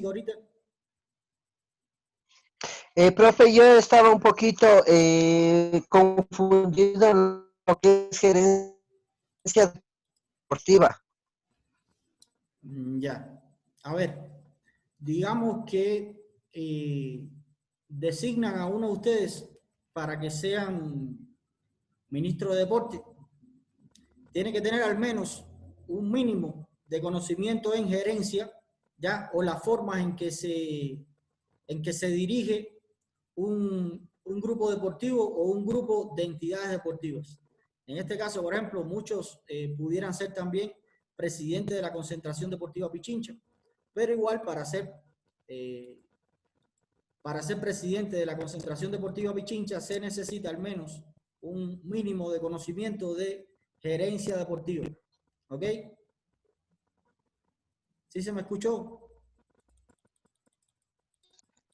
ahorita? Profe, yo estaba un poquito confundido en lo que es gerencia deportiva. Ya. A ver, digamos que designan a uno de ustedes para que sean ministro de deporte. Tiene que tener al menos un mínimo de conocimiento en gerencia, ya, o las formas en que se dirige un grupo deportivo o un grupo de entidades deportivas. En este caso, por ejemplo, muchos pudieran ser también presidentes de la Concentración Deportiva Pichincha, pero igual para ser presidente de la Concentración Deportiva Pichincha se necesita al menos un mínimo de conocimiento de gerencia deportiva. ¿Ok? ¿Sí se me escuchó?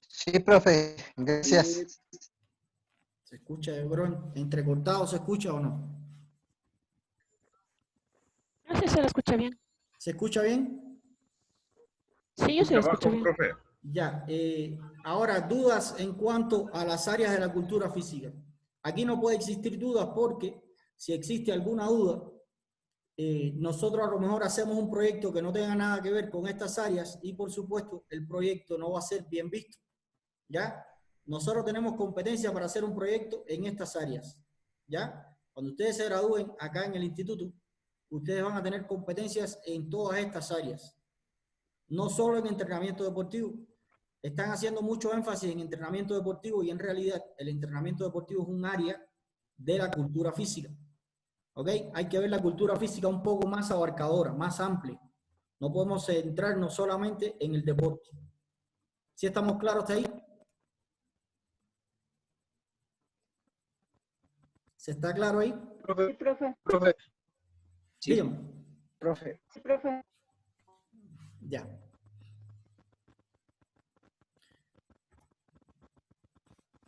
Sí, profe, gracias. ¿Se escucha, bro? ¿Entrecortado se escucha o no? No sé si se lo escucha bien. ¿Se escucha bien? Sí, yo se lo escucho bien. Profe. Ya. Ahora, dudas en cuanto a las áreas de la cultura física. Aquí no puede existir dudas porque si existe alguna duda, nosotros a lo mejor hacemos un proyecto que no tenga nada que ver con estas áreas y por supuesto el proyecto no va a ser bien visto. ¿Ya? Nosotros tenemos competencia para hacer un proyecto en estas áreas. ¿Ya? Cuando ustedes se gradúen acá en el instituto, ustedes van a tener competencias en todas estas áreas. No solo en entrenamiento deportivo. Están haciendo mucho énfasis en entrenamiento deportivo y en realidad el entrenamiento deportivo es un área de la cultura física. ¿Ok? Hay que ver la cultura física un poco más abarcadora, más amplia. No podemos centrarnos solamente en el deporte. ¿Sí estamos claros hasta ahí? ¿Se está claro ahí? Profe. Sí, profe. Profe. Sí, Dígame. profe. Sí, profe. Ya.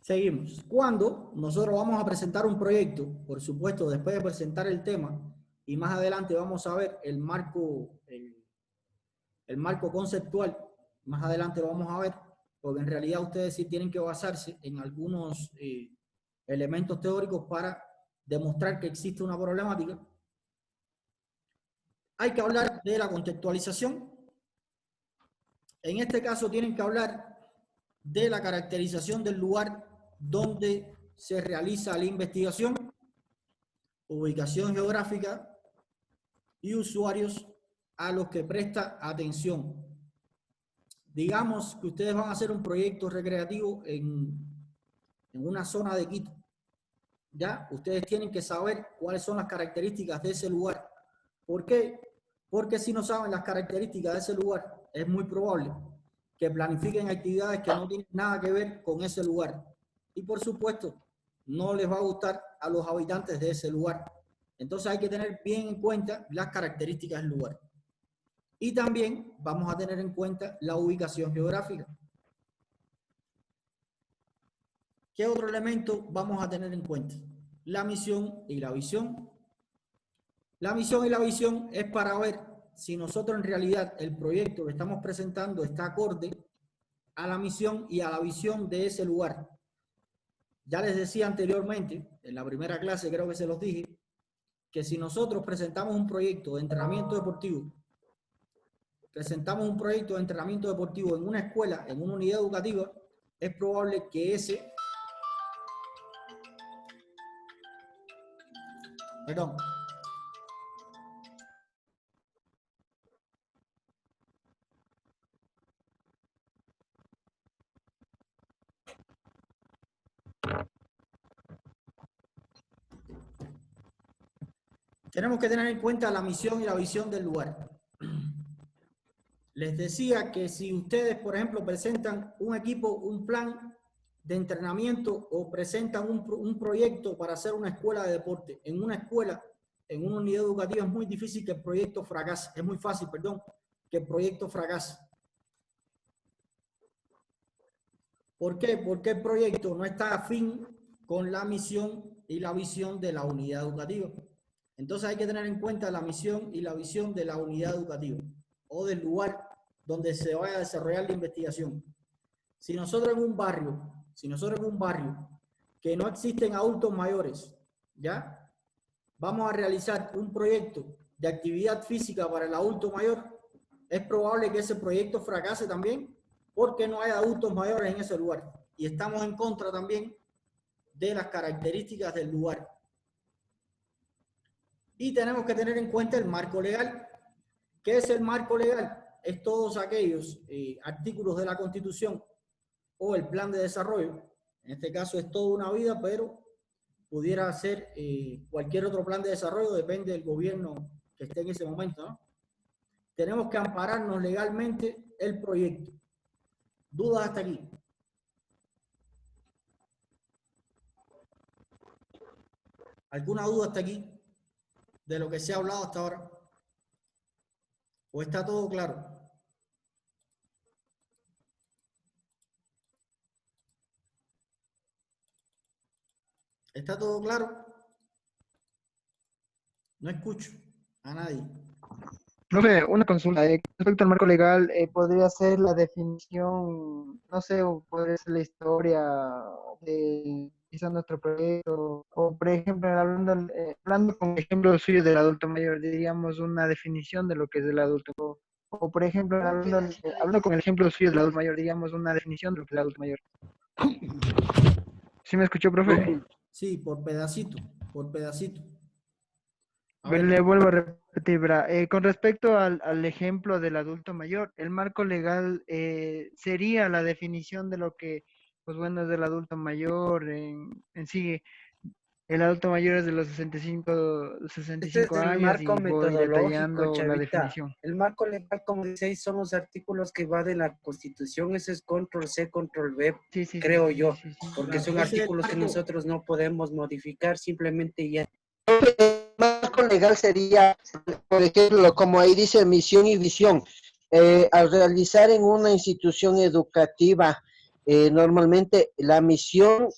Seguimos. Cuando nosotros vamos a presentar un proyecto, por supuesto, después de presentar el tema, y más adelante vamos a ver el marco conceptual, más adelante lo vamos a ver, porque en realidad ustedes sí tienen que basarse en algunos elementos teóricos para demostrar que existe una problemática. Hay que hablar de la contextualización. En este caso tienen que hablar de la caracterización del lugar donde se realiza la investigación, ubicación geográfica y usuarios a los que presta atención. Digamos que ustedes van a hacer un proyecto recreativo en una zona de Quito. ¿Ya? Ustedes tienen que saber cuáles son las características de ese lugar. ¿Por qué? Porque si no saben las características de ese lugar, es muy probable que planifiquen actividades que no tienen nada que ver con ese lugar. Y por supuesto, no les va a gustar a los habitantes de ese lugar. Entonces hay que tener bien en cuenta las características del lugar. Y también vamos a tener en cuenta la ubicación geográfica. ¿Qué otro elemento vamos a tener en cuenta? La misión y la visión. La misión y la visión es para ver si nosotros en realidad el proyecto que estamos presentando está acorde a la misión y a la visión de ese lugar. Ya les decía anteriormente, en la primera clase creo que se los dije, que si nosotros presentamos un proyecto de entrenamiento deportivo, en una escuela, en una unidad educativa, es probable que tenemos que tener en cuenta la misión y la visión del lugar. Les decía que si ustedes, por ejemplo, presentan un equipo, un plan de entrenamiento o presentan un proyecto para hacer una escuela de deporte, en una escuela, en una unidad educativa, es muy difícil que el proyecto fracase. Es muy fácil, perdón, que el proyecto fracase. ¿Por qué? Porque el proyecto no está afín con la misión y la visión de la unidad educativa. Entonces hay que tener en cuenta la misión y la visión de la unidad educativa o del lugar donde se vaya a desarrollar la investigación. Si nosotros en un barrio que no existen adultos mayores, ¿ya? Vamos a realizar un proyecto de actividad física para el adulto mayor, es probable que ese proyecto fracase también porque no hay adultos mayores en ese lugar. Y estamos en contra también de las características del lugar. Y tenemos que tener en cuenta el marco legal. ¿Qué es el marco legal? Es todos aquellos artículos de la Constitución o el plan de desarrollo. En este caso es toda una vida, pero pudiera ser cualquier otro plan de desarrollo, depende del gobierno que esté en ese momento, ¿no? Tenemos que ampararnos legalmente el proyecto. ¿Dudas hasta aquí? ¿Alguna duda hasta aquí de lo que se ha hablado hasta ahora? ¿O está todo claro? ¿Está todo claro? No escucho a nadie. Profe, una consulta. Respecto al marco legal, ¿podría ser la definición, no sé, o podría ser la historia de quizá nuestro proyecto? O, por ejemplo, hablando con ejemplo suyo del adulto mayor, diríamos una definición de lo que es el adulto. O por ejemplo, hablando con el ejemplo suyo del adulto mayor, diríamos una definición de lo que es el adulto mayor. ¿Sí me escuchó, profe? Sí, por pedacito, por pedacito. A Bueno, ver, le vuelvo a repetir, verá, con respecto al ejemplo del adulto mayor, el marco legal sería la definición de lo que, pues bueno, es del adulto mayor en sí. El adulto mayor es de los 65, Este es 65 el años marco y voy metodológico, detallando la Chavita. definición. El marco legal, como dice, son los artículos que va de la Constitución. Ese es control C, control V, Sí, sí, sí, creo sí, yo, sí, sí, sí. porque claro, son ese es el artículos que marco. nosotros no podemos modificar, simplemente ya. El marco legal sería, por ejemplo, como ahí dice, misión y visión. Al realizar en una institución educativa, normalmente la misión,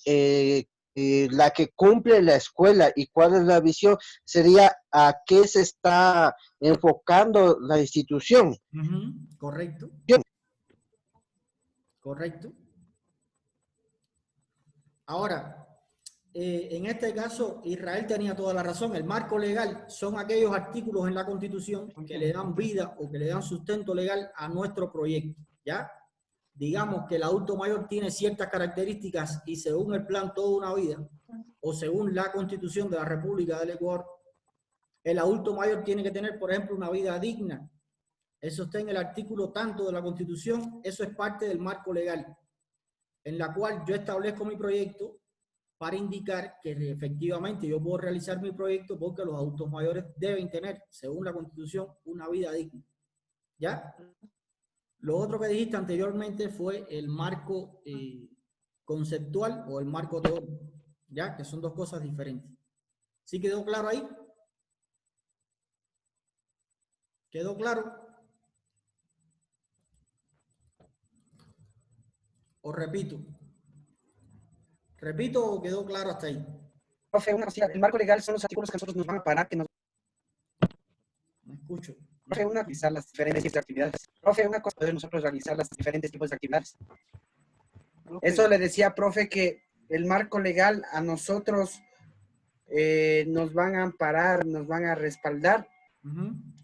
la que cumple la escuela y cuál es la visión, sería a qué se está enfocando la institución. Correcto. Correcto. Ahora, en este caso, Israel tenía toda la razón. El marco legal son aquellos artículos en la Constitución que le dan vida o que le dan sustento legal a nuestro proyecto, ¿ya? Digamos que el adulto mayor tiene ciertas características y según el plan Toda una Vida o según la Constitución de la República del Ecuador, el adulto mayor tiene que tener, por ejemplo, una vida digna. Eso está en el artículo tanto de la Constitución, eso es parte del marco legal, en la cual yo establezco mi proyecto para indicar que efectivamente yo puedo realizar mi proyecto porque los adultos mayores deben tener, según la Constitución, una vida digna. ¿Ya? Lo otro que dijiste anteriormente fue el marco conceptual o el marco teórico, ¿ya? Que son dos cosas diferentes. ¿Sí quedó claro ahí? ¿Quedó claro? ¿O repito? ¿Repito o quedó claro hasta ahí? Profe, una cosilla, el marco legal son los artículos que nosotros nos van a parar, que nos No escucho. profe, una realizar las diferentes tipos de actividades. Profe, una cosa, poder nosotros realizar las diferentes tipos de actividades. Eso le decía, profe, que el marco legal a nosotros nos van a amparar, nos van a respaldar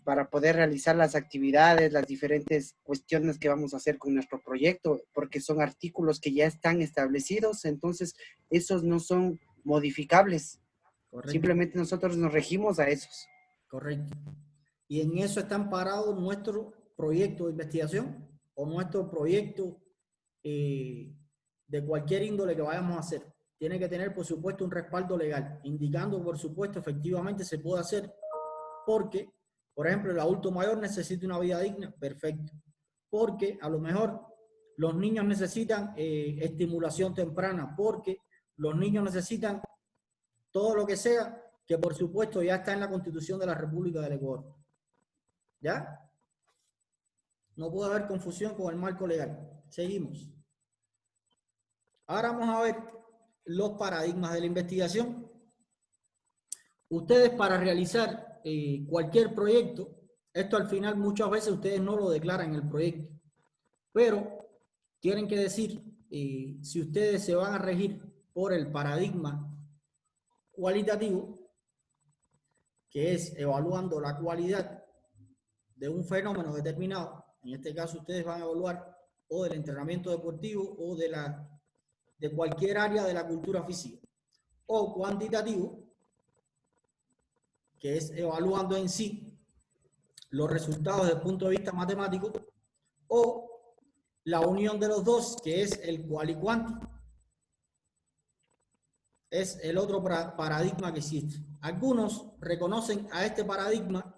para poder realizar las actividades, las diferentes cuestiones que vamos a hacer con nuestro proyecto, porque son artículos que ya están establecidos, entonces esos no son modificables. Correcto. Simplemente nosotros nos regimos a esos. Correcto. Y en eso está amparado nuestro proyecto de investigación o nuestro proyecto de cualquier índole que vayamos a hacer. Tiene que tener, por supuesto, un respaldo legal, indicando, por supuesto, efectivamente se puede hacer porque, por ejemplo, el adulto mayor necesita una vida digna, perfecto. Porque a lo mejor los niños necesitan estimulación temprana, porque los niños necesitan todo lo que sea, que por supuesto ya está en la Constitución de la República del Ecuador. ¿Ya? No puede haber confusión con el marco legal. Seguimos. Ahora vamos a ver los paradigmas de la investigación. Ustedes para realizar cualquier proyecto Esto al final muchas veces ustedes no lo declaran en el proyecto, pero tienen que decir si ustedes se van a regir por el paradigma cualitativo, que es evaluando la cualidad de un fenómeno determinado. En este caso ustedes van a evaluar o del entrenamiento deportivo o de cualquier área de la cultura física. O cuantitativo, que es evaluando en sí los resultados desde el punto de vista matemático, o la unión de los dos, que es el cual y cuanti. Es el otro paradigma que existe. Algunos reconocen a este paradigma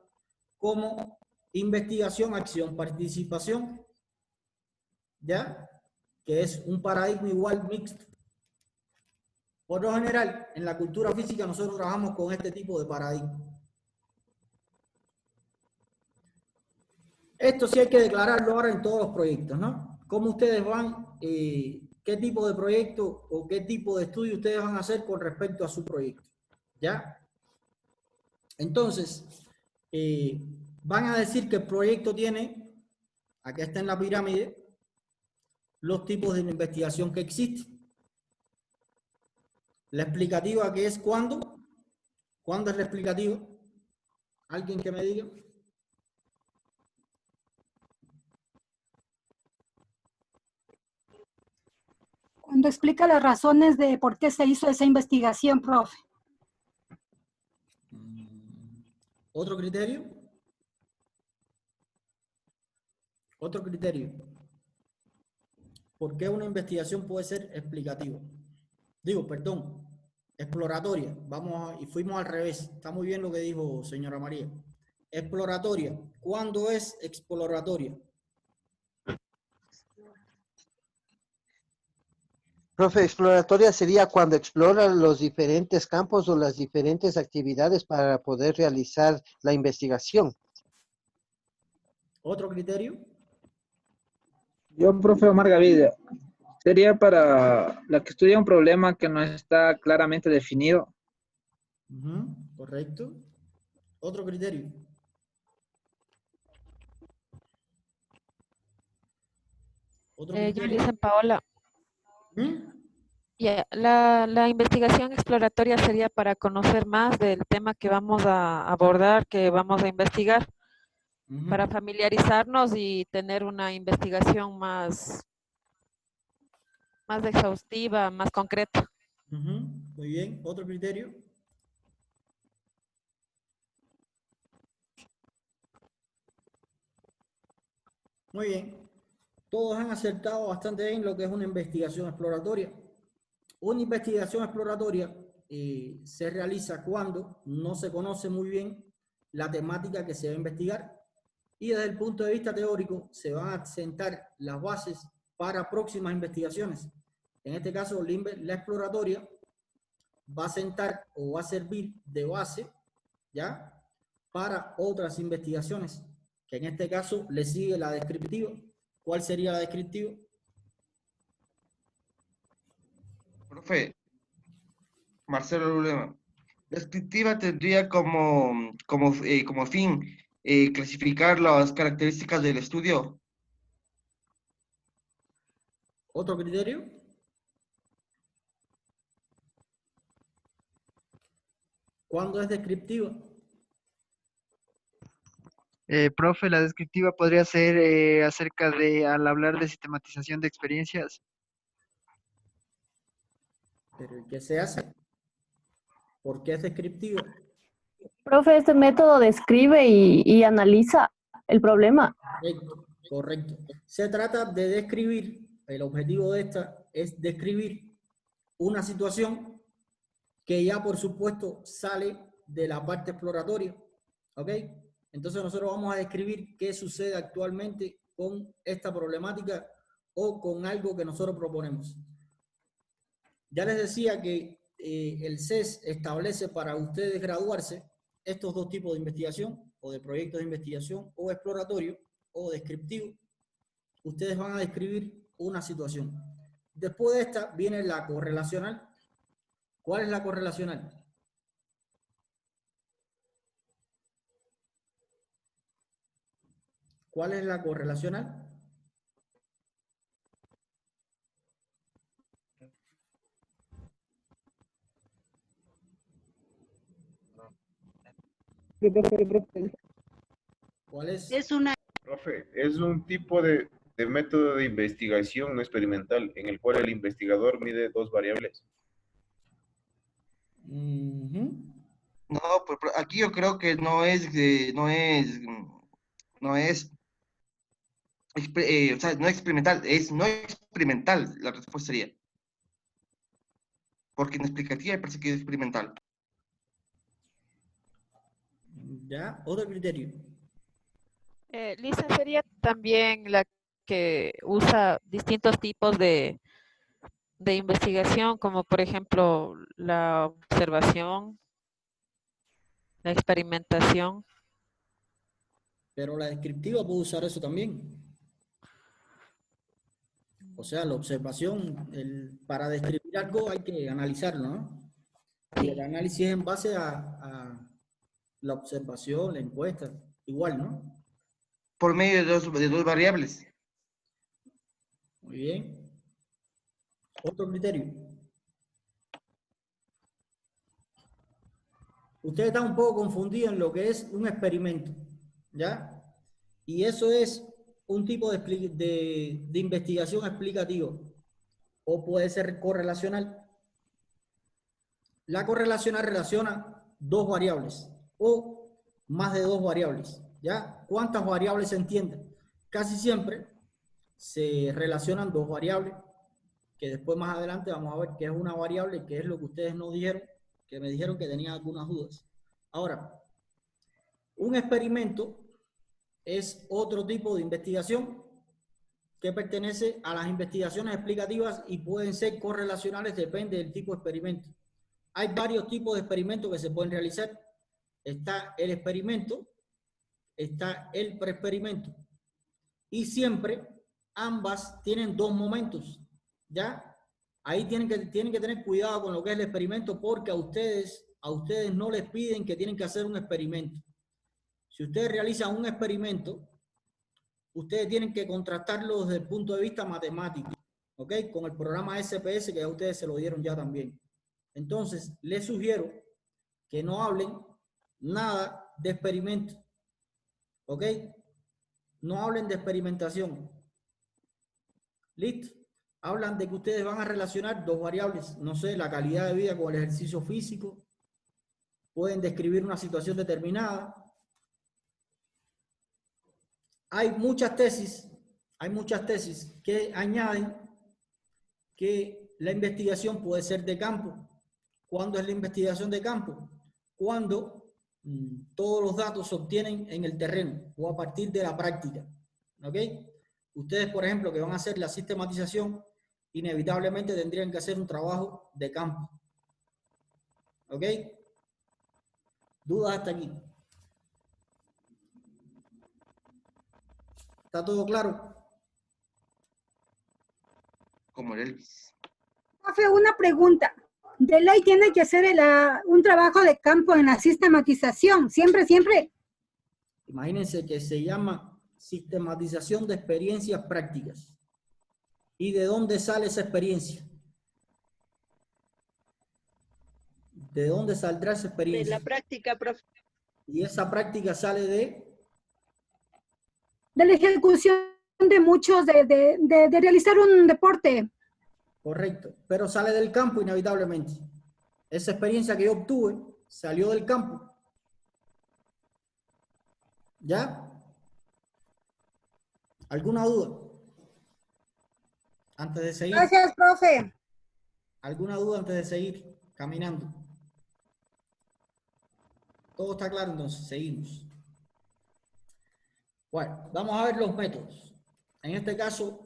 como investigación, acción, participación, ¿ya? Que es un paradigma igual mixto. Por lo general, en la cultura física nosotros trabajamos con este tipo de paradigma. Esto sí hay que declararlo ahora en todos los proyectos, ¿no? ¿Cómo ustedes van, qué tipo de proyecto o qué tipo de estudio ustedes van a hacer con respecto a su proyecto? ¿Ya? Entonces, van a decir que el proyecto tiene, aquí está en la pirámide, los tipos de investigación que existen. La explicativa, que es cuándo. ¿Cuándo es la explicativa? ¿Alguien que me diga? Cuando explica las razones de por qué se hizo esa investigación, profe. ¿Otro criterio? Otro criterio. ¿Por qué una investigación puede ser explicativa? Digo, perdón, exploratoria. Y fuimos al revés. Está muy bien lo que dijo señora María. Exploratoria. ¿Cuándo es exploratoria? Profe, exploratoria sería cuando explora los diferentes campos o las diferentes actividades para poder realizar la investigación. ¿Otro criterio? Yo, profe Omar Gaviria, sería para la que estudia un problema que no está claramente definido. Correcto. ¿Otro criterio? ¿Otro Yo criterio? dicen Paola. ¿Mm? Ya, la investigación exploratoria sería para conocer más del tema que vamos a abordar, que vamos a investigar, para familiarizarnos y tener una investigación más exhaustiva, más concreta. Muy bien. ¿Otro criterio? Muy bien. Todos han acertado bastante bien lo que es una investigación exploratoria. Una investigación exploratoria se realiza cuando no se conoce muy bien la temática que se va a investigar y desde el punto de vista teórico se van a sentar las bases para próximas investigaciones. En este caso, la exploratoria va a sentar o va a servir de base, ¿ya?, para otras investigaciones, que en este caso le sigue la descriptiva. ¿Cuál sería la descriptiva? Profe, Marcelo Lulema. Descriptiva tendría como fin clasificar las características del estudio. ¿Otro criterio? ¿Cuándo es descriptiva? Profe, la descriptiva podría ser acerca de, al hablar de sistematización de experiencias. ¿Pero qué se hace? ¿Por qué es descriptiva? Profe, este método describe y analiza el problema. Correcto, correcto. Se trata de describir, el objetivo de esta es describir una situación que ya por supuesto sale de la parte exploratoria, ¿ok? Entonces nosotros vamos a describir qué sucede actualmente con esta problemática o con algo que nosotros proponemos. Ya les decía que el CES establece para ustedes graduarse estos dos tipos de investigación, o de proyectos de investigación, o exploratorio, o descriptivo. Ustedes van a describir una situación. Después de esta viene la correlacional. ¿Cuál es la correlacional? ¿Cuál es la correlacional? ¿Cuál es? Profe, es un tipo de método de investigación no experimental en el cual el investigador mide dos variables. Ujú. No, pero aquí yo creo que no es, o sea, no experimental, es no experimental, la respuesta sería. Porque en explicativa me parece que es experimental. ¿Ya? Otro criterio. Lisa sería también la que usa distintos tipos de investigación, como por ejemplo la observación, la experimentación. Pero la descriptiva puede usar eso también. O sea, la observación, para describir algo hay que analizarlo, ¿no? Y el análisis es en base a la observación, la encuesta, igual, ¿no? Por medio de dos variables. Muy bien. Otro criterio. Usted está un poco confundido en lo que es un experimento, ¿ya? Y eso es un tipo de investigación explicativa, o puede ser correlacional. La correlacional relaciona dos variables o más de dos variables, ¿ya? ¿Cuántas variables se entienden? Casi siempre se relacionan dos variables, que después más adelante vamos a ver qué es una variable y qué es lo que ustedes nos dijeron, que me dijeron que tenían algunas dudas. Ahora, un experimento es otro tipo de investigación que pertenece a las investigaciones explicativas y pueden ser correlacionales, depende del tipo de experimento. Hay varios tipos de experimentos que se pueden realizar. Está el experimento, está el preexperimento. Y siempre ambas tienen dos momentos, ¿ya? Ahí tienen que tener cuidado con lo que es el experimento, porque a ustedes no les piden que tienen que hacer un experimento. Si ustedes realizan un experimento, ustedes tienen que contrastarlo desde el punto de vista matemático, ¿ok? Con el programa SPS, que a ustedes se lo dieron ya también. Entonces, les sugiero que no hablen nada de experimento, ¿ok? No hablen de experimentación. ¿Listo? Hablan de que ustedes van a relacionar dos variables, no sé, la calidad de vida con el ejercicio físico, pueden describir una situación determinada. Hay muchas tesis que añaden que la investigación puede ser de campo. ¿Cuándo es la investigación de campo? Cuando todos los datos se obtienen en el terreno o a partir de la práctica. ¿Ok? Ustedes, por ejemplo, que van a hacer la sistematización, inevitablemente tendrían que hacer un trabajo de campo. ¿Ok? ¿Dudas hasta aquí? ¿Está todo claro? Como el Elvis. Profe, una pregunta. De ley tiene que hacer un trabajo de campo en la sistematización, siempre, siempre. Imagínense que se llama sistematización de experiencias prácticas. ¿Y de dónde sale esa experiencia? ¿De dónde saldrá esa experiencia? De la práctica, profe. Y esa práctica sale de la ejecución de muchos, de realizar un deporte. Correcto, pero sale del campo inevitablemente. Esa experiencia que yo obtuve salió del campo. ¿Ya? ¿Alguna duda? Antes de seguir. Gracias, profe. ¿Alguna duda antes de seguir caminando? Todo está claro, entonces seguimos. Bueno, vamos a ver los métodos. En este caso,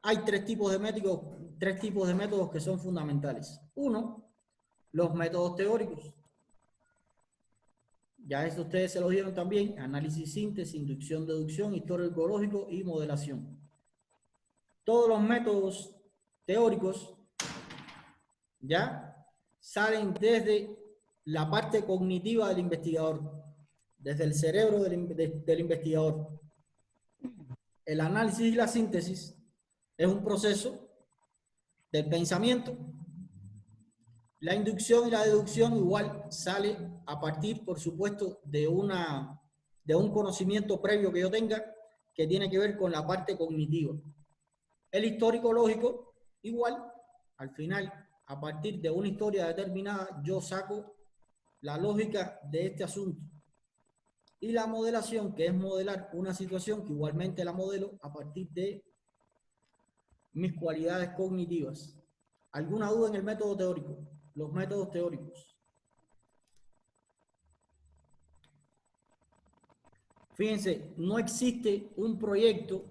hay tres tipos de métodos que son fundamentales. Uno, los métodos teóricos. Ya eso ustedes se lo dieron también: análisis, síntesis, inducción, deducción, histórico ecológico y modelación. Todos los métodos teóricos ya salen desde la parte cognitiva del investigador, desde el cerebro del investigador. el análisis y la síntesis es un proceso del pensamiento. La inducción y la deducción igual sale a partir, por supuesto, de un conocimiento previo que yo tenga que tiene que ver con la parte cognitiva. El histórico lógico, igual, al final, a partir de una historia determinada, yo saco la lógica de este asunto. Y la modelación, que es modelar una situación que igualmente la modelo a partir de mis cualidades cognitivas. ¿Alguna duda en el método teórico? Los métodos teóricos. Fíjense, no existe un proyecto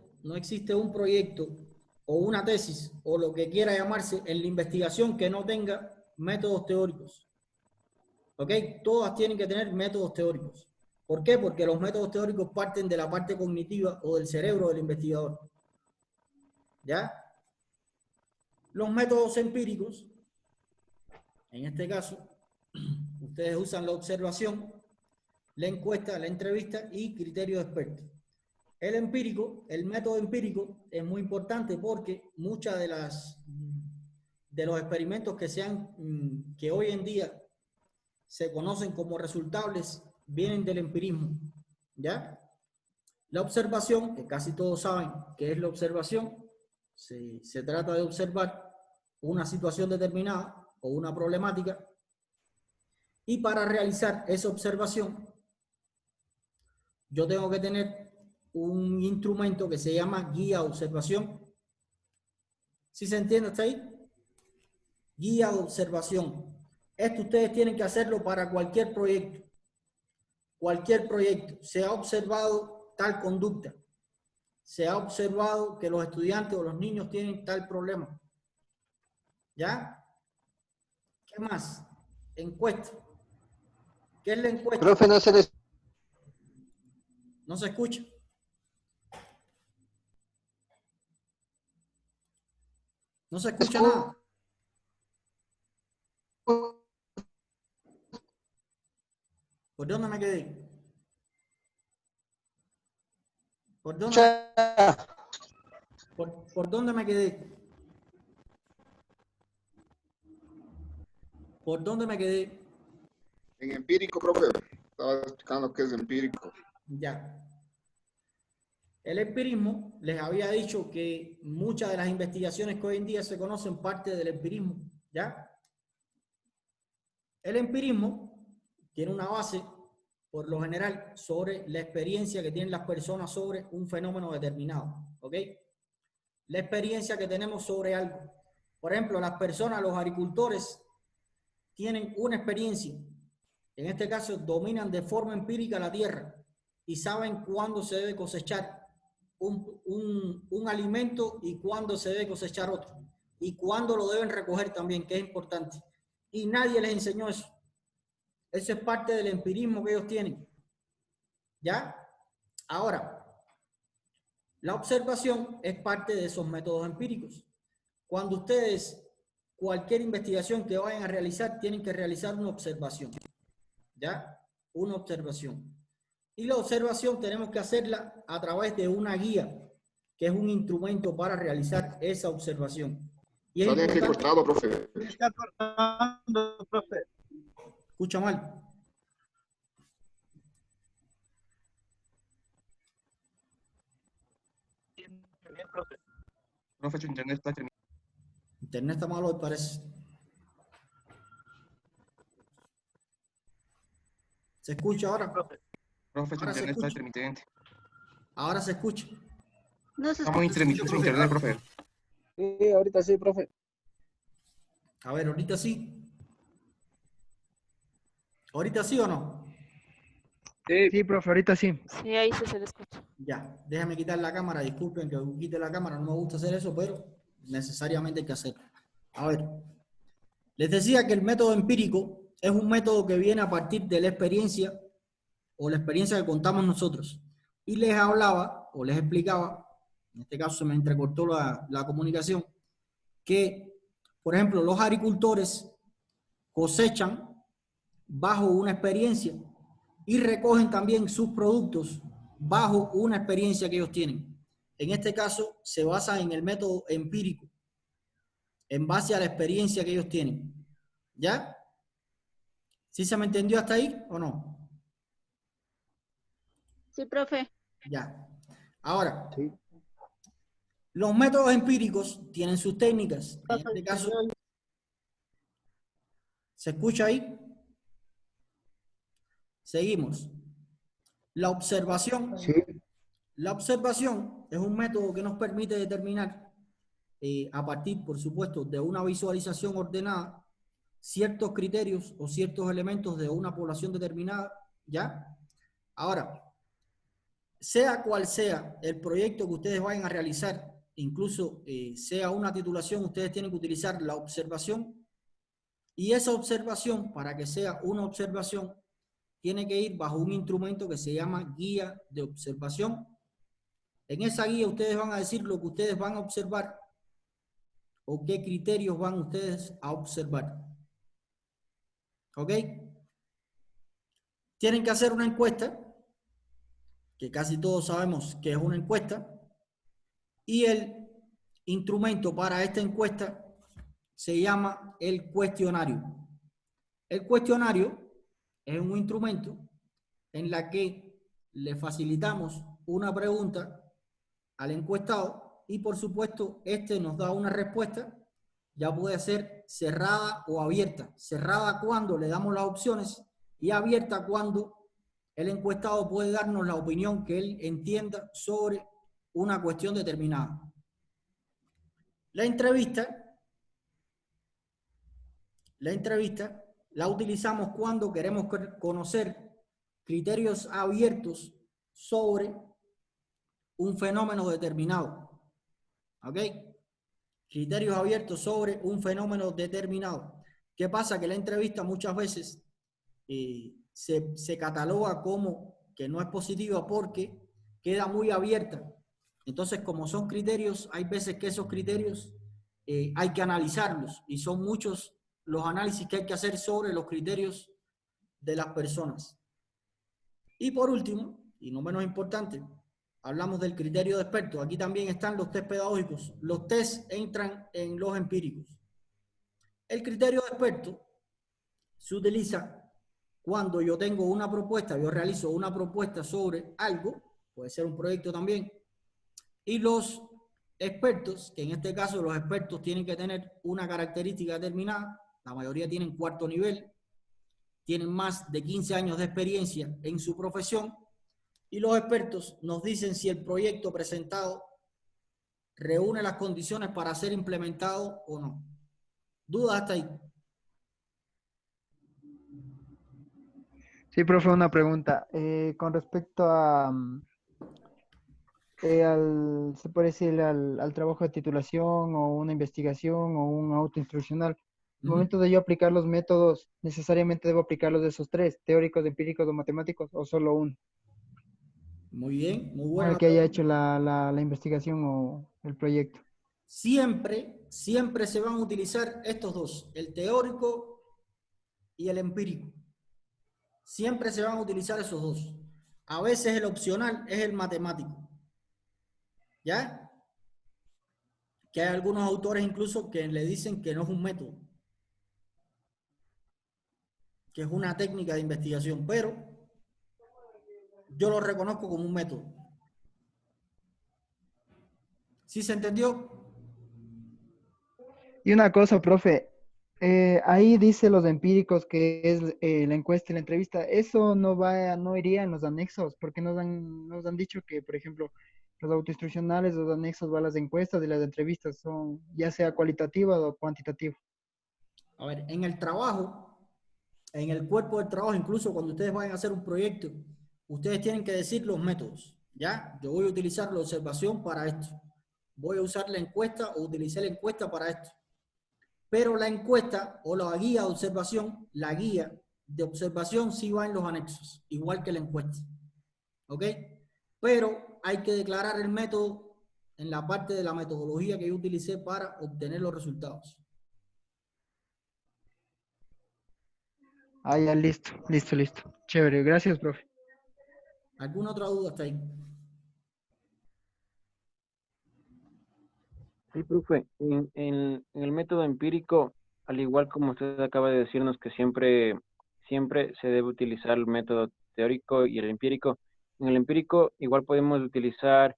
o una tesis o lo que quiera llamarse en la investigación que no tenga métodos teóricos. ¿Ok? Todas tienen que tener métodos teóricos. ¿Por qué? Porque los métodos teóricos parten de la parte cognitiva o del cerebro del investigador. ¿Ya? Los métodos empíricos, en este caso, ustedes usan la observación, la encuesta, la entrevista y criterio de experto. El empírico, el método empírico es muy importante porque muchas de los experimentos que hoy en día se conocen como resultables vienen del empirismo, ¿ya? La observación, que casi todos saben qué es la observación, se trata de observar una situación determinada o una problemática, y para realizar esa observación yo tengo que tener un instrumento que se llama guía de observación. ¿Sí se entiende hasta ahí? Guía de observación. Esto ustedes tienen que hacerlo para cualquier proyecto. Cualquier proyecto. Se ha observado tal conducta. Se ha observado que los estudiantes o los niños tienen tal problema. ¿Ya? ¿Qué más? Encuesta. ¿Qué es la encuesta? Profe, no se les... No se escucha. No se escucha nada. ¿Por dónde me quedé? ¿Por dónde me quedé? ¿Por dónde me quedé? En empírico, profe. Estaba explicando qué es empírico. Ya. El empirismo, les había dicho que muchas de las investigaciones que hoy en día se conocen parte del empirismo, ¿ya? El empirismo tiene una base, por lo general, sobre la experiencia que tienen las personas sobre un fenómeno determinado, ¿ok? La experiencia que tenemos sobre algo. Por ejemplo, las personas, los agricultores, tienen una experiencia. En este caso, dominan de forma empírica la tierra y saben cuándo se debe cosechar un alimento y cuándo se debe cosechar otro. Y cuándo lo deben recoger también, que es importante. Y nadie les enseñó eso. Eso es parte del empirismo que ellos tienen. ¿Ya? Ahora, la observación es parte de esos métodos empíricos. Cuando ustedes, cualquier investigación que vayan a realizar, tienen que realizar una observación. ¿Ya? Una observación. Y la observación tenemos que hacerla a través de una guía, que es un instrumento para realizar esa observación. Y es Está cortado, profe. Está cortando, profe. Escucha mal. Profe, su internet está terminando. Internet está malo hoy, parece. ¿Se escucha ahora? Profe, su internet está intermitente. Ahora se escucha. No se Estamos intermitente su internet, profe. Sí, ahorita sí, profe. A ver, ahorita sí. ¿Ahorita sí o no? Sí, profe, ahorita sí. Sí, ahí sí se le escucha. Ya, déjame quitar la cámara. Disculpen que quite la cámara. No me gusta hacer eso, pero necesariamente hay que hacerlo. A ver, les decía que el método empírico es un método que viene a partir de la experiencia o la experiencia que contamos nosotros. Y les hablaba o les explicaba, en este caso se me entrecortó la comunicación, que, por ejemplo, los agricultores cosechan bajo una experiencia y recogen también sus productos bajo una experiencia que ellos tienen. en este caso, se basa en el método empírico, en base a la experiencia que ellos tienen. ¿Ya? ¿Sí se me entendió hasta ahí o no? Sí, profe. Ya. Ahora, los métodos empíricos tienen sus técnicas. En este caso, ¿se escucha ahí? Seguimos. La observación. Sí. La observación es un método que nos permite determinar, a partir, por supuesto, de una visualización ordenada, ciertos criterios o ciertos elementos de una población determinada, ¿ya? Ahora, sea cual sea el proyecto que ustedes vayan a realizar, incluso sea una titulación, ustedes tienen que utilizar la observación, y esa observación, para que sea una observación, tiene que ir bajo un instrumento que se llama guía de observación. En esa guía ustedes van a decir lo que ustedes van a observar o qué criterios van ustedes a observar. ¿Ok? Tienen que hacer una encuesta, que casi todos sabemos que es una encuesta, y el instrumento para esta encuesta se llama el cuestionario. El cuestionario es un instrumento en la que le facilitamos una pregunta al encuestado y por supuesto este nos da una respuesta, ya puede ser cerrada o abierta. Cerrada cuando le damos las opciones y abierta cuando el encuestado puede darnos la opinión que él entienda sobre una cuestión determinada. La entrevista la utilizamos cuando queremos conocer criterios abiertos sobre un fenómeno determinado. ¿Ok? Criterios abiertos sobre un fenómeno determinado. ¿Qué pasa? Que la entrevista muchas veces se cataloga como que no es positiva porque queda muy abierta. Entonces, como son criterios, hay veces que esos criterios hay que analizarlos y son muchos los análisis que hay que hacer sobre los criterios de las personas. Y por último, y no menos importante, hablamos del criterio de experto. Aquí también están los test pedagógicos. Los test entran en los empíricos. El criterio de experto se utiliza cuando yo tengo una propuesta, yo realizo una propuesta sobre algo, puede ser un proyecto también, y los expertos, que en este caso los expertos tienen que tener una característica determinada, la mayoría tienen 4º nivel, tienen más de 15 años de experiencia en su profesión, y los expertos nos dicen si el proyecto presentado reúne las condiciones para ser implementado o no. ¿Dudas hasta ahí? Sí, profe, una pregunta. Con respecto a, se puede decir, al trabajo de titulación o una investigación o un auto instruccional. Al momento de yo aplicar los métodos, ¿necesariamente debo aplicarlos de esos 3, teóricos, empíricos o matemáticos, o solo uno? Muy bien, muy Con buena. el que haya hecho la investigación o el proyecto. Siempre se van a utilizar estos dos, el teórico y el empírico. Siempre se van a utilizar esos dos. A veces el opcional es el matemático. ¿Ya? Que hay algunos autores incluso que le dicen que no es un método, que es una técnica de investigación, pero yo lo reconozco como un método. ¿Sí se entendió? Y una cosa, profe, ahí dice los empíricos que es la encuesta y la entrevista. Eso no iría en los anexos, porque nos han dicho que, por ejemplo, los autoinstruccionales, los anexos van las encuestas y las entrevistas son ya sea cualitativas o cuantitativas. A ver, en el trabajo, en el cuerpo del trabajo, incluso cuando ustedes vayan a hacer un proyecto, ustedes tienen que decir los métodos, ¿ya? Yo voy a utilizar la observación para esto. Voy a usar la encuesta o utilicé la encuesta para esto. Pero la encuesta o la guía de observación sí va en los anexos, igual que la encuesta. ¿Ok? Pero hay que declarar el método en la parte de la metodología que yo utilicé para obtener los resultados. Ah, ya, listo. Chévere, gracias, profe. ¿Alguna otra duda hasta ahí? Sí, profe, en el método empírico, al igual como usted acaba de decirnos que siempre se debe utilizar el método teórico y el empírico, en el empírico igual podemos utilizar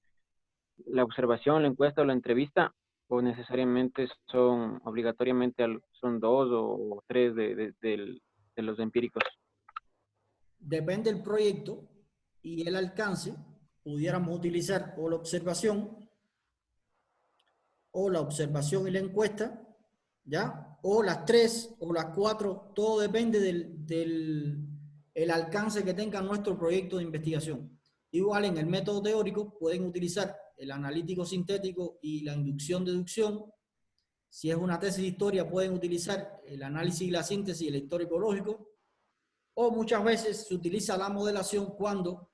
la observación, la encuesta o la entrevista, o necesariamente obligatoriamente son dos o tres de los empíricos. Depende del proyecto y el alcance, pudiéramos utilizar o la observación y la encuesta, ¿ya? O las tres o las cuatro, todo depende el alcance que tenga nuestro proyecto de investigación. Igual en el método teórico pueden utilizar el analítico sintético y la inducción-deducción. Si es una tesis de historia pueden utilizar el análisis y la síntesis y el histórico lógico. O muchas veces se utiliza la modelación cuando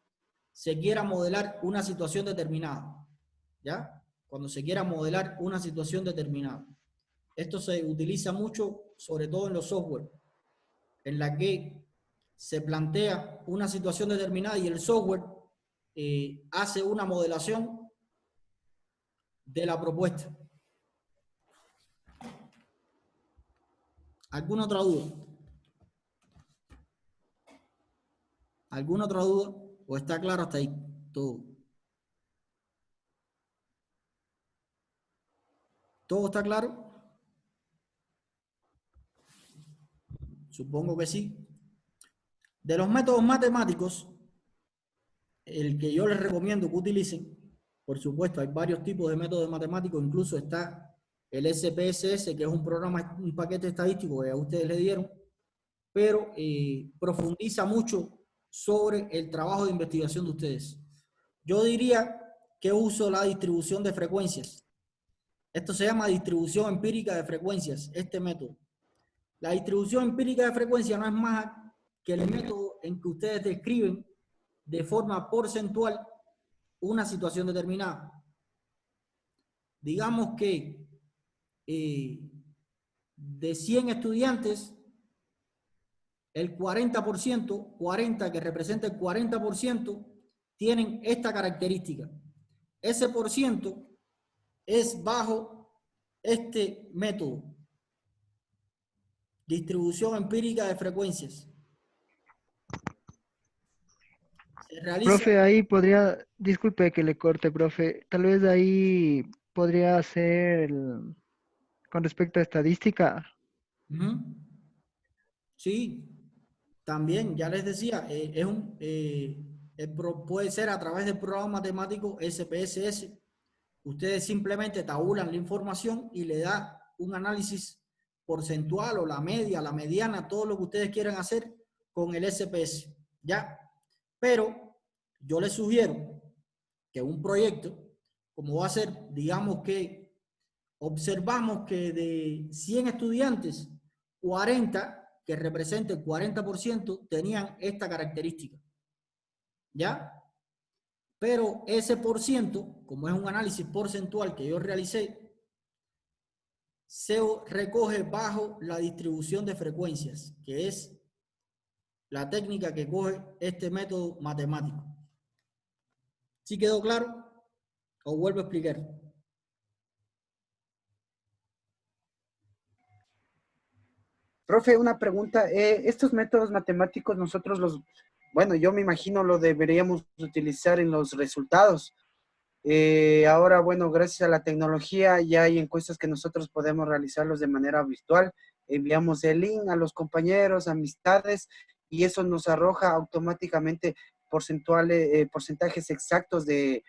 se quiera modelar una situación determinada, ¿ya? Cuando se quiera modelar una situación determinada. Esto se utiliza mucho, sobre todo en los software, en la que se plantea una situación determinada y el software hace una modelación de la propuesta. ¿Alguna otra duda? ¿Alguna otra duda? ¿O está claro hasta ahí todo? ¿Todo está claro? Supongo que sí. De los métodos matemáticos, el que yo les recomiendo que utilicen, por supuesto, hay varios tipos de métodos matemáticos, incluso está el SPSS, que es un programa, un paquete estadístico que a ustedes le dieron, pero profundiza mucho sobre el trabajo de investigación de ustedes. Yo diría que uso la distribución de frecuencias. Esto se llama distribución empírica de frecuencias, este método. La distribución empírica de frecuencias no es más que el método en que ustedes describen de forma porcentual una situación determinada. Digamos que de 100 estudiantes, el 40%, 40 que representa el 40%, tienen esta característica. Ese por ciento es bajo este método. Distribución empírica de frecuencias. Se realiza... Profe, ahí podría, disculpe que le corte, profe, tal vez ahí podría ser con respecto a estadística. Sí, también, ya les decía, puede ser a través del programa matemático SPSS. Ustedes simplemente tabulan la información y le da un análisis porcentual o la media, la mediana, todo lo que ustedes quieran hacer con el SPS, ¿ya? Pero yo les sugiero que un proyecto, como va a ser, digamos que observamos que de 100 estudiantes, 40, que representa el 40%, tenían esta característica, ¿ya? Pero ese por ciento, como es un análisis porcentual que yo realicé, se recoge bajo la distribución de frecuencias, que es la técnica que coge este método matemático. ¿Sí quedó claro? ¿O vuelvo a explicar? Profe, una pregunta. Estos métodos matemáticos nosotros bueno, yo me imagino lo deberíamos utilizar en los resultados. Ahora, bueno, gracias a la tecnología ya hay encuestas que nosotros podemos realizarlos de manera virtual. Enviamos el link a los compañeros, amistades, y eso nos arroja automáticamente porcentajes exactos de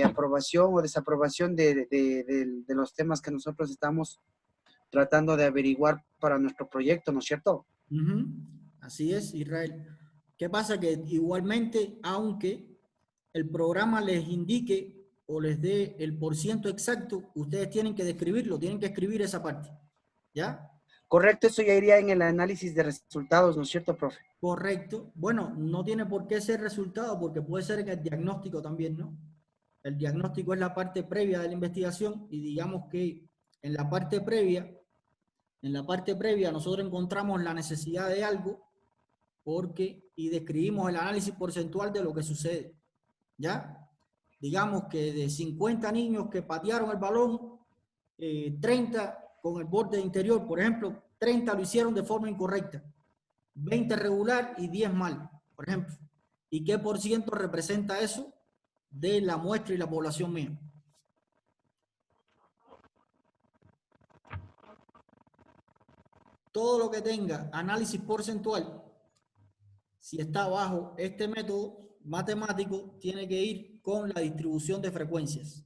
aprobación o desaprobación de los temas que nosotros estamos tratando de averiguar para nuestro proyecto, ¿no es cierto? Así es, Israel. ¿Qué pasa? Que igualmente, aunque el programa les indique o les dé el porciento exacto, ustedes tienen que describirlo, tienen que escribir esa parte, ¿ya? Correcto, eso ya iría en el análisis de resultados, ¿no es cierto, profe? Correcto. Bueno, no tiene por qué ser resultado, porque puede ser en el diagnóstico también, ¿no? El diagnóstico es la parte previa de la investigación y digamos que en la parte previa nosotros encontramos la necesidad de algo y describimos el análisis porcentual de lo que sucede, ¿ya? digamos que de 50 niños que patearon el balón, 30 con el borde interior, por ejemplo, 30 lo hicieron de forma incorrecta, 20 regular y 10 mal, por ejemplo. ¿Y qué por ciento representa eso de la muestra y la población mía? Todo lo que tenga análisis porcentual, si está bajo este método matemático, tiene que ir con la distribución de frecuencias.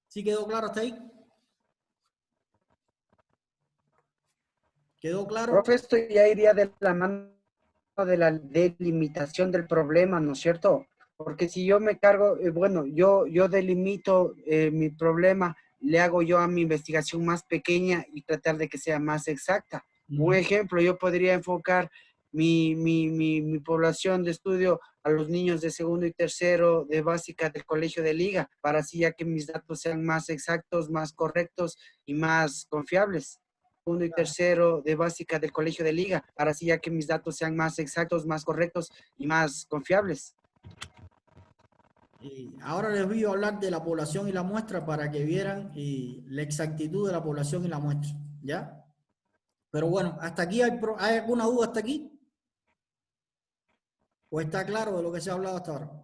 ¿Sí quedó claro hasta ahí? ¿Quedó claro? Profe, esto ya iría de la mano de la delimitación del problema, ¿no es cierto? Porque si yo me cargo, bueno, yo delimito mi problema, le hago yo a mi investigación más pequeña y tratar de que sea más exacta. Un ejemplo, yo podría enfocar mi población de estudio a los niños de segundo y tercero de básica del colegio de Liga, para así ya que mis datos sean más exactos, más correctos y más confiables. Segundo y tercero de básica del colegio de Liga, para así ya que mis datos sean más exactos, más correctos y más confiables. Ahora les voy a hablar de la población y la muestra para que vieran la exactitud de la población y la muestra, ¿ya? Pero bueno, hasta aquí ¿hay alguna duda hasta aquí? ¿O está claro de lo que se ha hablado hasta ahora?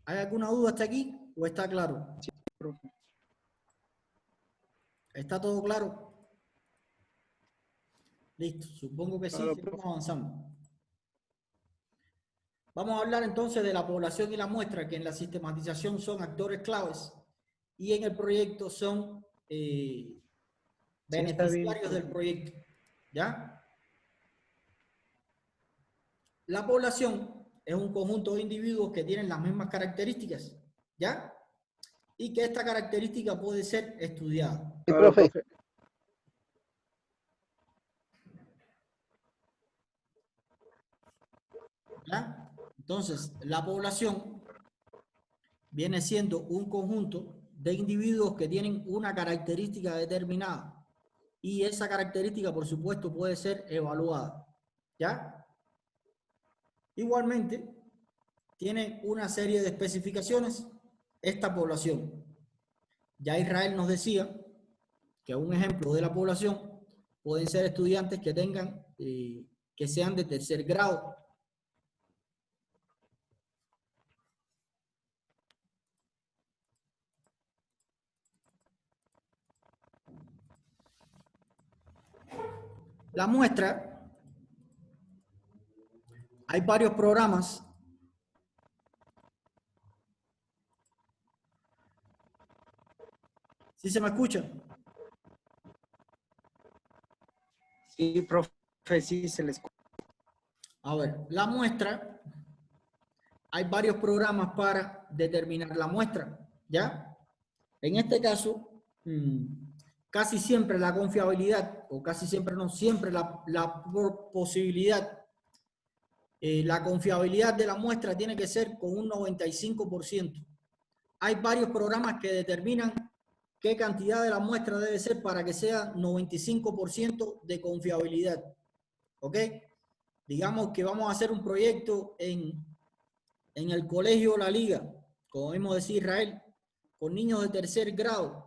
¿Hay alguna duda hasta aquí o está claro? Sí, profe. ¿Está todo claro? Listo, supongo que sí, vamos avanzando. Vamos a hablar entonces de la población y la muestra, que en la sistematización son actores claves y en el proyecto son beneficiarios del proyecto. ¿Ya? La población es un conjunto de individuos que tienen las mismas características, ¿ya? Y que esta característica puede ser estudiada. Sí, profe. ¿Ya? Entonces, la población viene siendo un conjunto de individuos que tienen una característica determinada y esa característica, por supuesto, puede ser evaluada. ¿Ya? Igualmente, tiene una serie de especificaciones esta población. Ya Israel nos decía que un ejemplo de la población pueden ser estudiantes que tengan, que sean de tercer grado. La muestra, hay varios programas. ¿Sí se me escucha? Sí, profe, sí se les escucha. A ver, la muestra, hay varios programas para determinar la muestra, ¿ya? En este caso, casi siempre la confiabilidad, o casi siempre no, siempre la posibilidad, la confiabilidad de la muestra tiene que ser con un 95%. Hay varios programas que determinan qué cantidad de la muestra debe ser para que sea 95% de confiabilidad. ¿Ok? Digamos que vamos a hacer un proyecto en el colegio La Liga, como vimos decir Israel, con niños de tercer grado.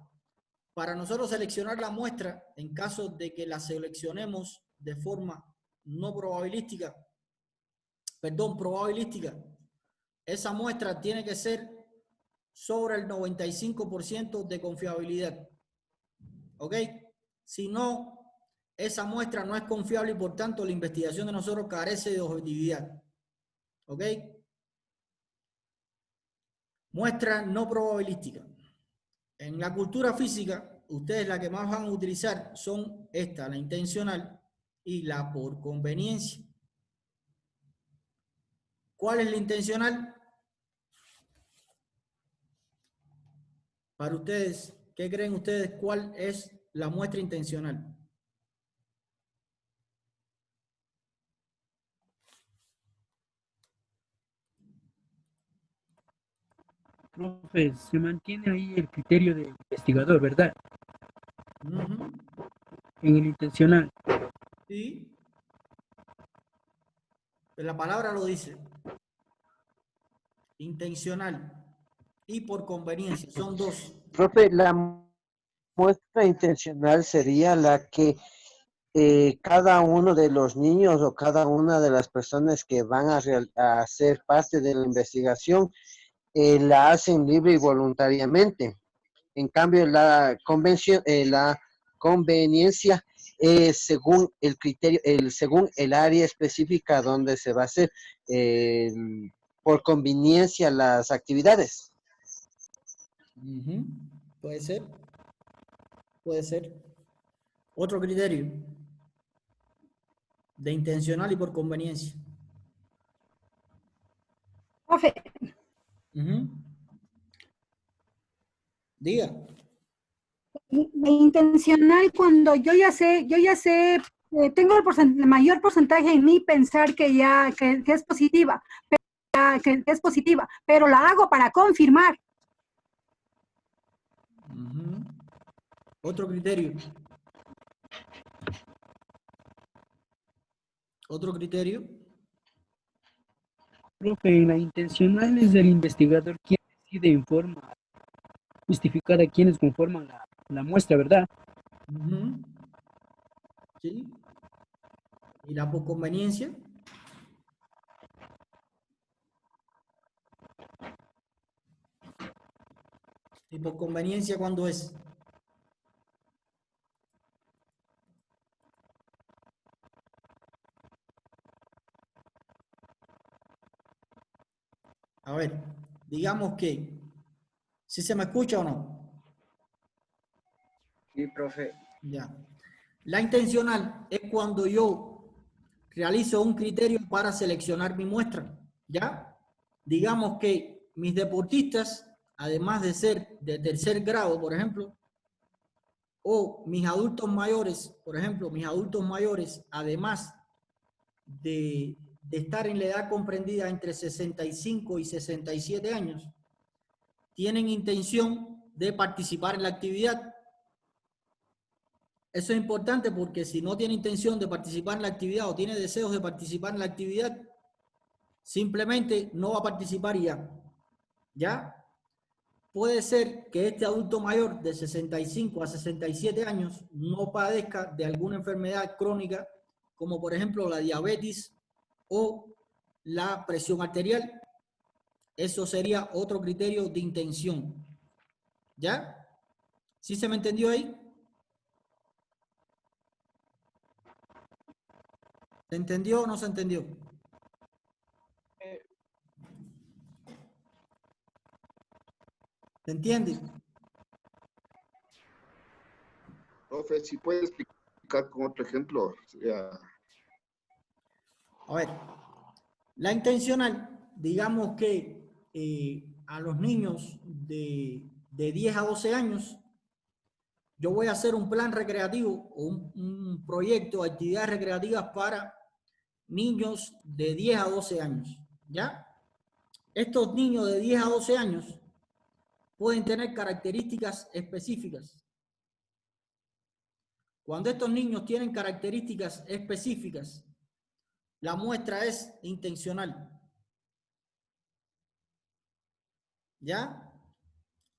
Para nosotros seleccionar la muestra, en caso de que la seleccionemos de forma no probabilística, probabilística, esa muestra tiene que ser sobre el 95% de confiabilidad. ¿Ok? Si no, esa muestra no es confiable y por tanto la investigación de nosotros carece de objetividad. ¿Ok? Muestra no probabilística. En la cultura física, ustedes la que más van a utilizar son esta, la intencional y la por conveniencia. ¿Cuál es la intencional? Para ustedes, ¿qué creen ustedes? ¿Cuál es la muestra intencional? Profe, se mantiene ahí el criterio de investigador, ¿verdad? En el intencional. Sí. La palabra lo dice. Intencional y por conveniencia. Son dos. Profe, la muestra intencional sería la que cada uno de los niños o cada una de las personas que van a ser parte de la investigación la hacen libre y voluntariamente. En cambio, la conveniencia es según el criterio, según el área específica donde se va a hacer por conveniencia las actividades. Puede ser. Puede ser. Otro criterio de intencional y por conveniencia. Profe, Diga. intencional cuando yo ya sé, tengo el mayor porcentaje en mí pensar que es positiva, que es positiva, pero la hago para confirmar. Otro criterio. Otro criterio. Profe, en la intencional es el investigador quien decide en forma justificar a quienes conforman la muestra, ¿verdad? Sí. ¿Y la por conveniencia? ¿Y por conveniencia cuándo es? A ver, digamos que, ¿sí se me escucha o no? Sí, profe. Ya. La intencional es cuando yo realizo un criterio para seleccionar mi muestra, ¿ya? Digamos que mis deportistas, además de ser de tercer grado, por ejemplo, o mis adultos mayores, por ejemplo, mis adultos mayores, además de estar en la edad comprendida entre 65 y 67 años, tienen intención de participar en la actividad. Eso es importante porque si no tiene intención de participar en la actividad o tiene deseos de participar en la actividad, simplemente no va a participar y ya. ¿Ya? Puede ser que este adulto mayor de 65 a 67 años no padezca de alguna enfermedad crónica, como por ejemplo la diabetes o la presión arterial. Eso sería otro criterio de intención. ¿Ya? ¿Sí se me entendió ahí? ¿Se entendió o no se entendió? ¿Se entiende? Profe, si puede explicar con otro ejemplo. A ver, la intencional, digamos que a los niños de 10 a 12 años, yo voy a hacer un plan recreativo o un proyecto de actividades recreativas para niños de 10 a 12 años, ¿ya? Estos niños de 10 a 12 años pueden tener características específicas. Cuando estos niños tienen características específicas, la muestra es intencional. ¿Ya?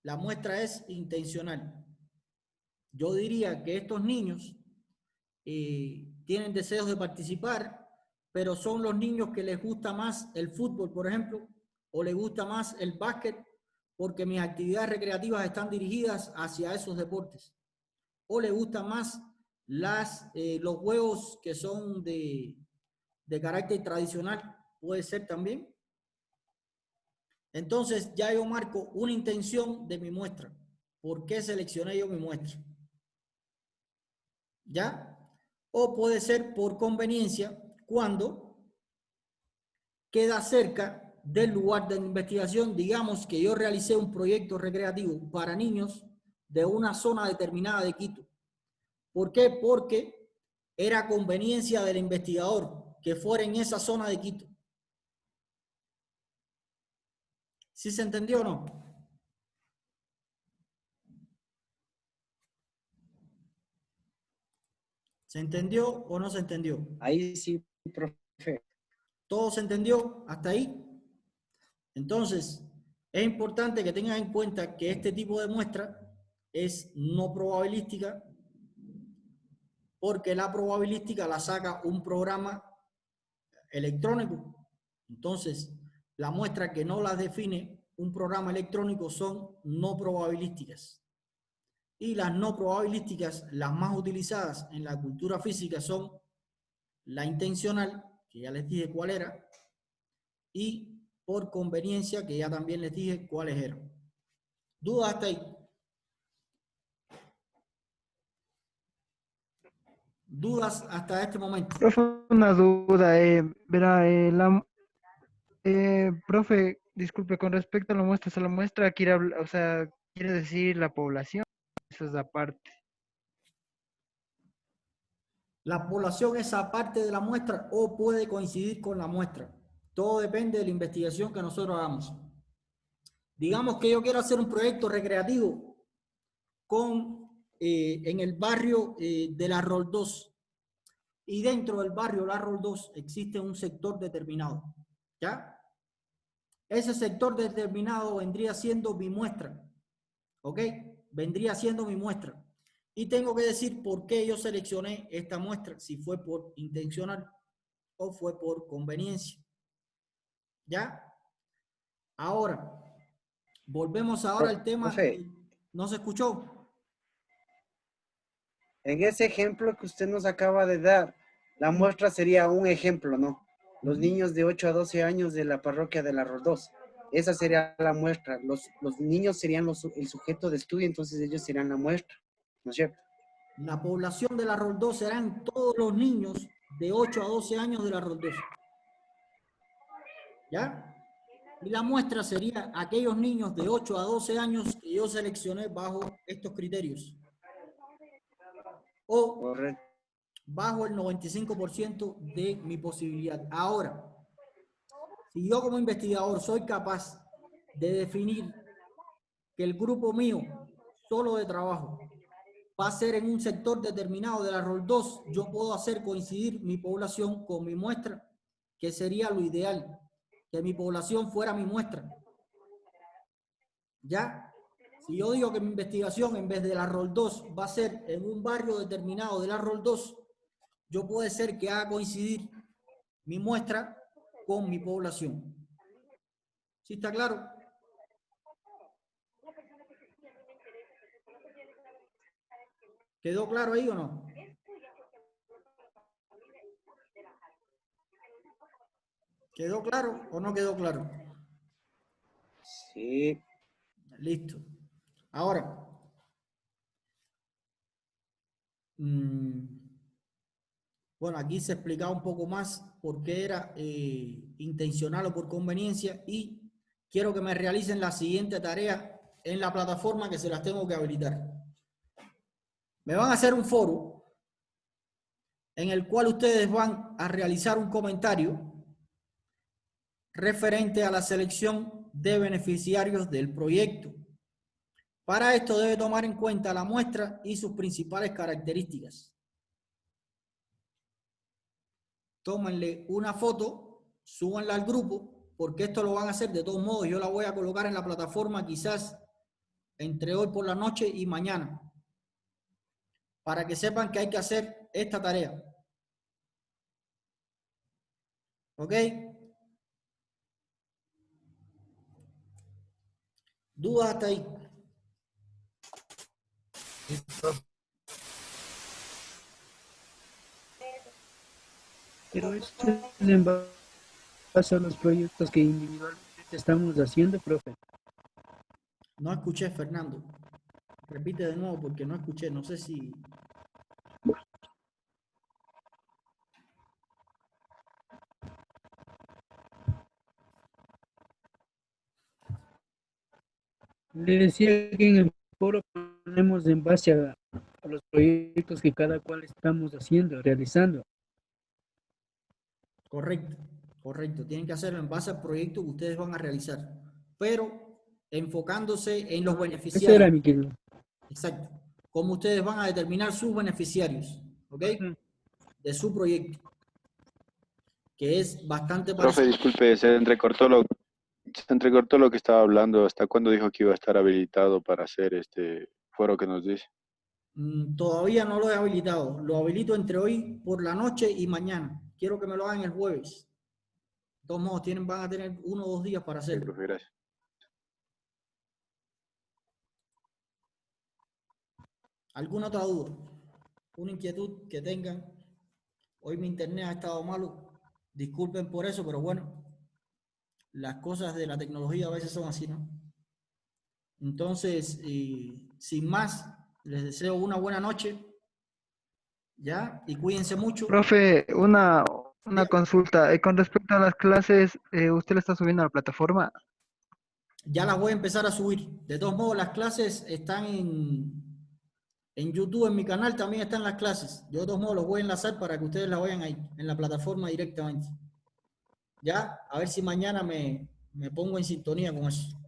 La muestra es intencional. Yo diría que estos niños tienen deseos de participar, pero son los niños que les gusta más el fútbol, por ejemplo, o les gusta más el básquet, porque mis actividades recreativas están dirigidas hacia esos deportes. O les gustan más los juegos que son de carácter tradicional, puede ser también. Entonces ya yo marco una intención de mi muestra. ¿Por qué seleccioné yo mi muestra? ¿Ya? O puede ser por conveniencia cuando queda cerca del lugar de investigación. Digamos que yo realicé un proyecto recreativo para niños de una zona determinada de Quito. ¿Por qué? Porque era conveniencia del investigador que fuera en esa zona de Quito. ¿Sí se entendió o no? ¿Se entendió o no se entendió? Ahí sí, profe. ¿Todo se entendió hasta ahí? Entonces, es importante que tengan en cuenta que este tipo de muestra es no probabilística, porque la probabilística la saca un programa electrónico. Entonces, la muestra que no las define un programa electrónico son no probabilísticas. Y las no probabilísticas, las más utilizadas en la cultura física son la intencional, que ya les dije cuál era, y por conveniencia, que ya también les dije cuáles eran. ¿Dudas hasta ahí? ¿Dudas hasta este momento? Profe, una duda, verá, profe, disculpe, con respecto a la muestra, ¿se la muestra quiere hablar, o sea, quiere decir la población? Eso es aparte. La población es aparte de la muestra o puede coincidir con la muestra. Todo depende de la investigación que nosotros hagamos. Digamos que yo quiero hacer un proyecto recreativo en el barrio de la Roldós, y dentro del barrio La Roldós existe un sector determinado, ¿ya? Ese sector determinado vendría siendo mi muestra, ¿ok? Vendría siendo mi muestra. Y tengo que decir por qué yo seleccioné esta muestra, si fue por intencional o fue por conveniencia, ¿ya? Ahora, volvemos ahora al tema. Profe, ¿No se escuchó? en ese ejemplo que usted nos acaba de dar, la muestra sería un ejemplo, ¿no? Los niños de 8 a 12 años de la parroquia de la Roldós. Esa sería la muestra. Los niños serían el sujeto de estudio, entonces ellos serían la muestra, ¿no es cierto? La población de la Roldós serán todos los niños de 8 a 12 años de la Roldós. ¿Ya? Y la muestra sería aquellos niños de 8 a 12 años que yo seleccioné bajo estos criterios. O correcto, bajo el 95% de mi posibilidad. Ahora, si yo como investigador soy capaz de definir que el grupo mío solo de trabajo va a ser en un sector determinado de la Roldós, yo puedo hacer coincidir mi población con mi muestra, que sería lo ideal, que mi población fuera mi muestra. ¿Ya? Si yo digo que mi investigación en vez de la Roldós va a ser en un barrio determinado de la Roldós, yo puede ser que haga coincidir mi muestra con mi población. ¿Sí está claro? ¿Quedó claro ahí o no? ¿Quedó claro o no quedó claro? sí. Listo. Ahora, bueno, aquí se explicaba un poco más por qué era intencional o por conveniencia, y quiero que me realicen la siguiente tarea en la plataforma, que se las tengo que habilitar. Me van a hacer un foro en el cual ustedes van a realizar un comentario referente a la selección de beneficiarios del proyecto. Para esto debe tomar en cuenta la muestra y sus principales características. Tómenle una foto, súbanla al grupo, porque esto lo van a hacer de todos modos. Yo la voy a colocar en la plataforma quizás entre hoy por la noche y mañana, para que sepan que hay que hacer esta tarea. ¿Ok? ¿Dudas hasta ahí? Pero esto es en base a los proyectos que individualmente estamos haciendo, profe. No escuché, Fernando. Repite de nuevo porque no escuché. No sé si... Le decía que en el foro ponemos en base a los proyectos que cada cual estamos haciendo, realizando. Correcto, correcto. Tienen que hacerlo en base al proyecto que ustedes van a realizar, pero enfocándose en los beneficiarios. Ese era mi querido. Exacto. Cómo ustedes van a determinar sus beneficiarios, ¿ok? De su proyecto. que es bastante Profe, parecido. disculpe, se entrecortó lo que estaba hablando. ¿Hasta cuándo dijo que iba a estar habilitado para hacer este foro que nos dice? Todavía no lo he habilitado. Lo habilito entre hoy por la noche y mañana. Quiero que me lo hagan el jueves. De todos modos, van a tener 1 o 2 días para Sí, hacerlo. profe, gracias. ¿Alguna otra duda? ¿Una inquietud que tengan? Hoy mi internet ha estado malo. Disculpen por eso, pero bueno, las cosas de la tecnología a veces son así, ¿no? Entonces, sin más, les deseo una buena noche, ¿ya? Y cuídense mucho. Profe, una consulta. Con respecto a las clases, ¿usted la está subiendo a la plataforma? Ya las voy a empezar a subir. De todos modos, las clases están en YouTube, en mi canal también están las clases. Yo de todos modos los voy a enlazar para que ustedes la vayan ahí, en la plataforma directamente. ¿Ya? A ver si mañana me pongo en sintonía con eso.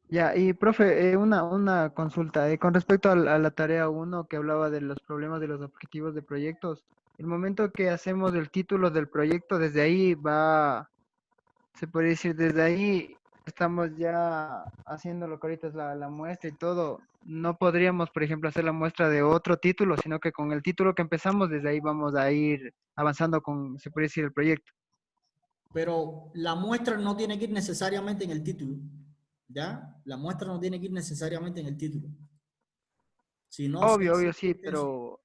Ya, y profe, una consulta. Con respecto a la tarea 1 que hablaba de los problemas de los objetivos de proyectos, el momento que hacemos el título del proyecto, desde ahí se puede decir, desde ahí estamos ya haciendo lo que ahorita es la muestra y todo. No podríamos, por ejemplo, hacer la muestra de otro título, sino que con el título que empezamos, desde ahí vamos a ir avanzando con, se puede decir, el proyecto. Pero la muestra no tiene que ir necesariamente en el título, ¿ya? La muestra no tiene que ir necesariamente en el título. Si no, Obvio, sí, pero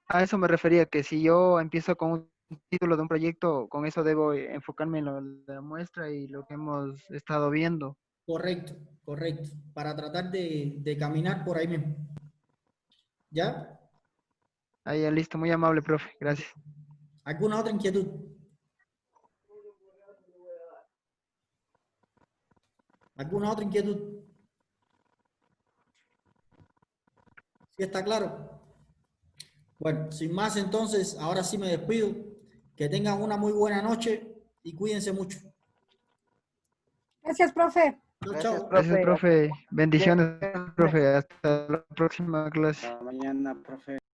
a eso me refería, que si yo empiezo con un título de un proyecto, con eso debo enfocarme en la muestra y lo que hemos estado viendo. Correcto, correcto. Para tratar de caminar por ahí mismo. ¿Ya? Ahí, ya, listo, muy amable, profe, gracias. ¿Alguna otra inquietud? ¿Alguna otra inquietud? ¿Sí está claro? Bueno, sin más entonces, ahora sí me despido. Que tengan una muy buena noche y cuídense mucho. Gracias, profe. Chao. Gracias, profe. Bendiciones, profe. Hasta la próxima clase. Hasta mañana, profe.